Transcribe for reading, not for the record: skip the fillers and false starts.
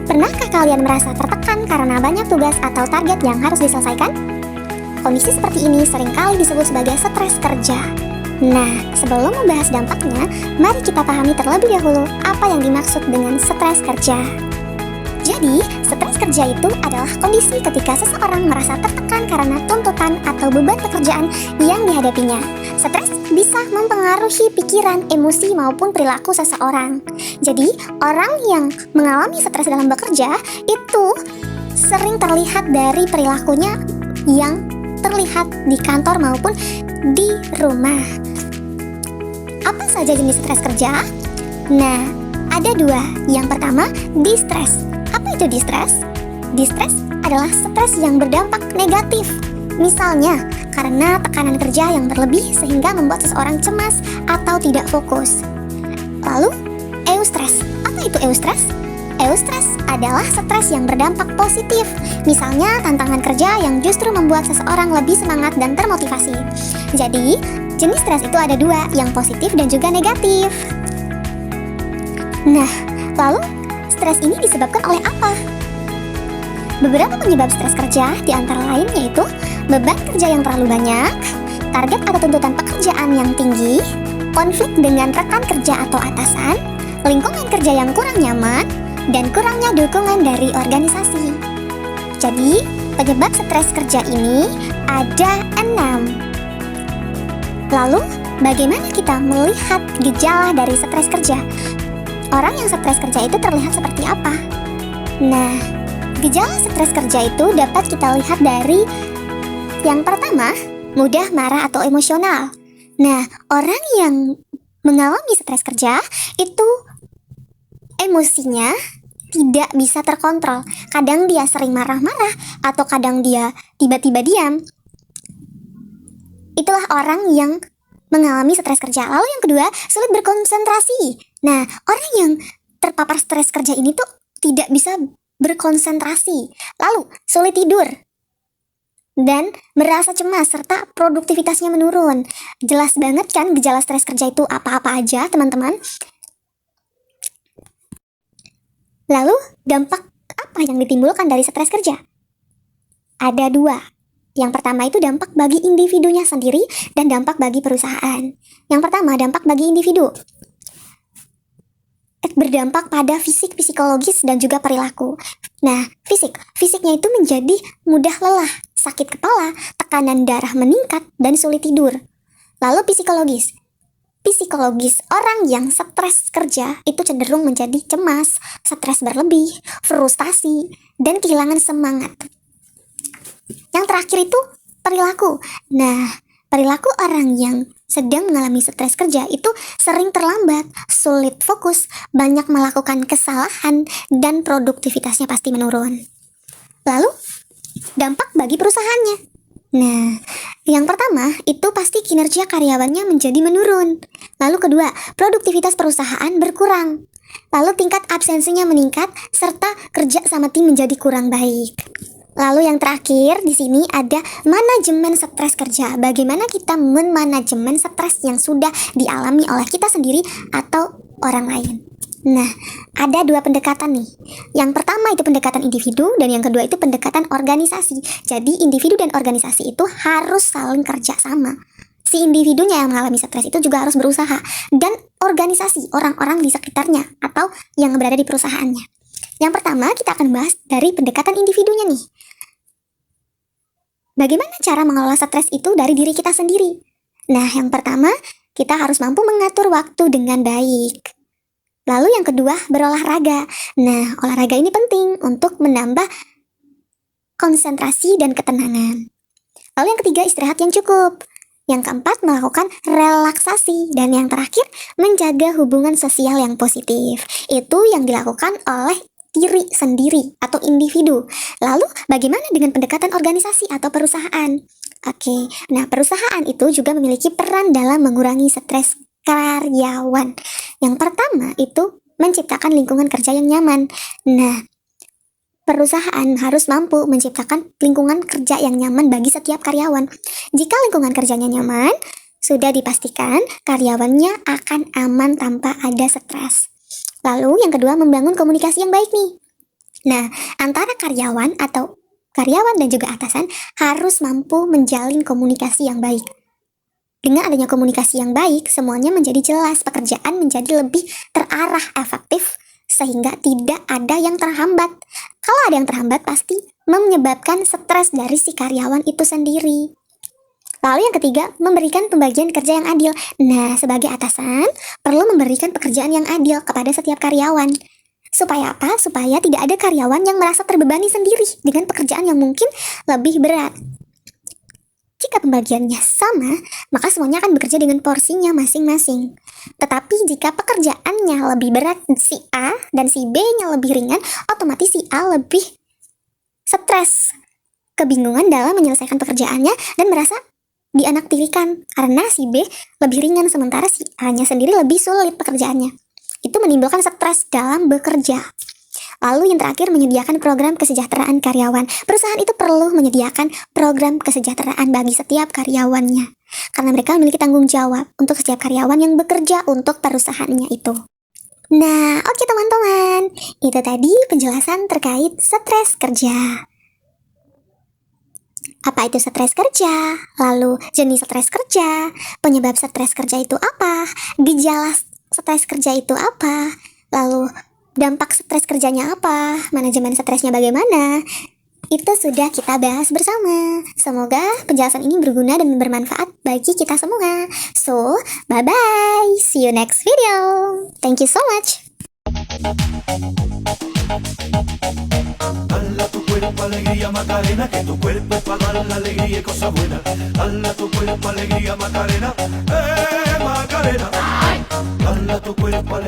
Pernahkah kalian merasa tertekan karena banyak tugas atau target yang harus diselesaikan? Kondisi seperti ini seringkali disebut sebagai stres kerja. Nah, sebelum membahas dampaknya, mari kita pahami terlebih dahulu apa yang dimaksud dengan stres kerja. Jadi, stres kerja itu adalah kondisi ketika seseorang merasa tertekan karena tuntutan atau beban pekerjaan yang dihadapinya. Stres bisa mempengaruhi pikiran, emosi, maupun perilaku seseorang. Jadi, orang yang mengalami stres dalam bekerja itu sering terlihat dari perilakunya yang terlihat di kantor maupun di rumah. Apa saja jenis stres kerja? Nah, ada dua. Yang pertama, distress. Apa itu distress? Distress adalah stres yang berdampak negatif. Misalnya, karena tekanan kerja yang berlebih sehingga membuat seseorang cemas atau tidak fokus. Lalu, eustress. Apa itu eustress? Eustress adalah stres yang berdampak positif. Misalnya, tantangan kerja yang justru membuat seseorang lebih semangat dan termotivasi. Jadi, jenis stres itu ada dua, yang positif dan juga negatif. Nah, lalu stres ini disebabkan oleh apa? Beberapa penyebab stres kerja di antara lain yaitu beban kerja yang terlalu banyak, target atau tuntutan pekerjaan yang tinggi, konflik dengan rekan kerja atau atasan, lingkungan kerja yang kurang nyaman, dan kurangnya dukungan dari organisasi. Jadi, penyebab stres kerja ini ada 6. Lalu, bagaimana kita melihat gejala dari stres kerja? Orang yang stres kerja itu terlihat seperti apa? Nah, gejala stres kerja itu dapat kita lihat dari yang pertama, mudah marah atau emosional. Nah, orang yang mengalami stres kerja itu emosinya tidak bisa terkontrol. Kadang dia sering marah-marah atau kadang dia tiba-tiba diam. Itulah orang yang mengalami stres kerja. Lalu yang kedua, sulit berkonsentrasi. Nah, orang yang terpapar stres kerja ini tuh tidak bisa berkonsentrasi. Lalu, sulit tidur. Dan merasa cemas serta produktivitasnya menurun. Jelas banget kan gejala stres kerja itu apa-apa aja, teman-teman? Lalu, dampak apa yang ditimbulkan dari stres kerja? Ada 2. Yang pertama itu dampak bagi individunya sendiri dan dampak bagi perusahaan. Yang pertama, dampak bagi individu. Berdampak pada fisik, psikologis, dan juga perilaku. Nah, fisiknya itu menjadi mudah lelah, sakit kepala, tekanan darah meningkat, dan sulit tidur. Lalu psikologis, orang yang stres kerja itu cenderung menjadi cemas, stres berlebih, frustasi, dan kehilangan semangat. Yang terakhir itu perilaku. Nah, perilaku orang yang sedang mengalami stres kerja itu sering terlambat, sulit fokus, banyak melakukan kesalahan, dan produktivitasnya pasti menurun. Lalu, dampak bagi perusahaannya. Nah, yang pertama itu pasti kinerja karyawannya menjadi menurun. Lalu kedua, produktivitas perusahaan berkurang. Lalu tingkat absensinya meningkat, serta kerja sama tim menjadi kurang baik. Lalu yang terakhir di sini ada manajemen stres kerja. Bagaimana kita memanajemen stres yang sudah dialami oleh kita sendiri atau orang lain. Nah, ada 2 pendekatan nih. Yang pertama itu pendekatan individu dan yang kedua itu pendekatan organisasi. Jadi individu dan organisasi itu harus saling kerja sama. Si individunya yang mengalami stres itu juga harus berusaha, dan organisasi, orang-orang di sekitarnya atau yang berada di perusahaannya. Yang pertama kita akan bahas dari pendekatan individunya nih. Bagaimana cara mengelola stres itu dari diri kita sendiri? Nah, yang pertama, kita harus mampu mengatur waktu dengan baik. Lalu yang kedua, berolahraga. Nah, olahraga ini penting untuk menambah konsentrasi dan ketenangan. Lalu yang ketiga, istirahat yang cukup. Yang keempat, melakukan relaksasi. Dan yang terakhir, menjaga hubungan sosial yang positif. Itu yang dilakukan oleh diri sendiri atau individu. Lalu bagaimana dengan pendekatan organisasi atau perusahaan? Oke, nah perusahaan itu juga memiliki peran dalam mengurangi stres karyawan. Yang pertama itu menciptakan lingkungan kerja yang nyaman. Nah, perusahaan harus mampu menciptakan lingkungan kerja yang nyaman bagi setiap karyawan. Jika lingkungan kerjanya nyaman, sudah dipastikan karyawannya akan aman tanpa ada stres. Lalu yang kedua, membangun komunikasi yang baik nih. Nah, antara karyawan dan juga atasan harus mampu menjalin komunikasi yang baik. Dengan adanya komunikasi yang baik, semuanya menjadi jelas, pekerjaan menjadi lebih terarah, efektif, sehingga tidak ada yang terhambat. Kalau ada yang terhambat, pasti menyebabkan stres dari si karyawan itu sendiri. Lalu yang ketiga, memberikan pembagian kerja yang adil. Nah, sebagai atasan, perlu memberikan pekerjaan yang adil kepada setiap karyawan. Supaya apa? Supaya tidak ada karyawan yang merasa terbebani sendiri dengan pekerjaan yang mungkin lebih berat. Jika pembagiannya sama, maka semuanya akan bekerja dengan porsinya masing-masing. Tetapi jika pekerjaannya lebih berat si A dan si B-nya lebih ringan, otomatis si A lebih stres, kebingungan dalam menyelesaikan pekerjaannya dan merasa dianaktirikan karena si B lebih ringan sementara si A-nya sendiri lebih sulit pekerjaannya. Itu menimbulkan stres dalam bekerja. Lalu yang terakhir, menyediakan program kesejahteraan karyawan. Perusahaan itu perlu menyediakan program kesejahteraan bagi setiap karyawannya, karena mereka memiliki tanggung jawab untuk setiap karyawan yang bekerja untuk perusahaannya itu. Nah, oke teman-teman, itu tadi penjelasan terkait stres kerja. Apa itu stres kerja? Lalu jenis stres kerja, penyebab stres kerja itu apa? Gejala stres kerja itu apa? Lalu dampak stres kerjanya apa? Manajemen stresnya bagaimana? Itu sudah kita bahas bersama. Semoga penjelasan ini berguna dan bermanfaat bagi kita semua. So, bye-bye. See you next video. Thank you so much. Dale a tu cuerpo alegría Macarena, que tu cuerpo es para dar la alegría y cosas buenas. Dale a tu cuerpo alegría Macarena, Macarena. Dale a tu cuerpo alegría.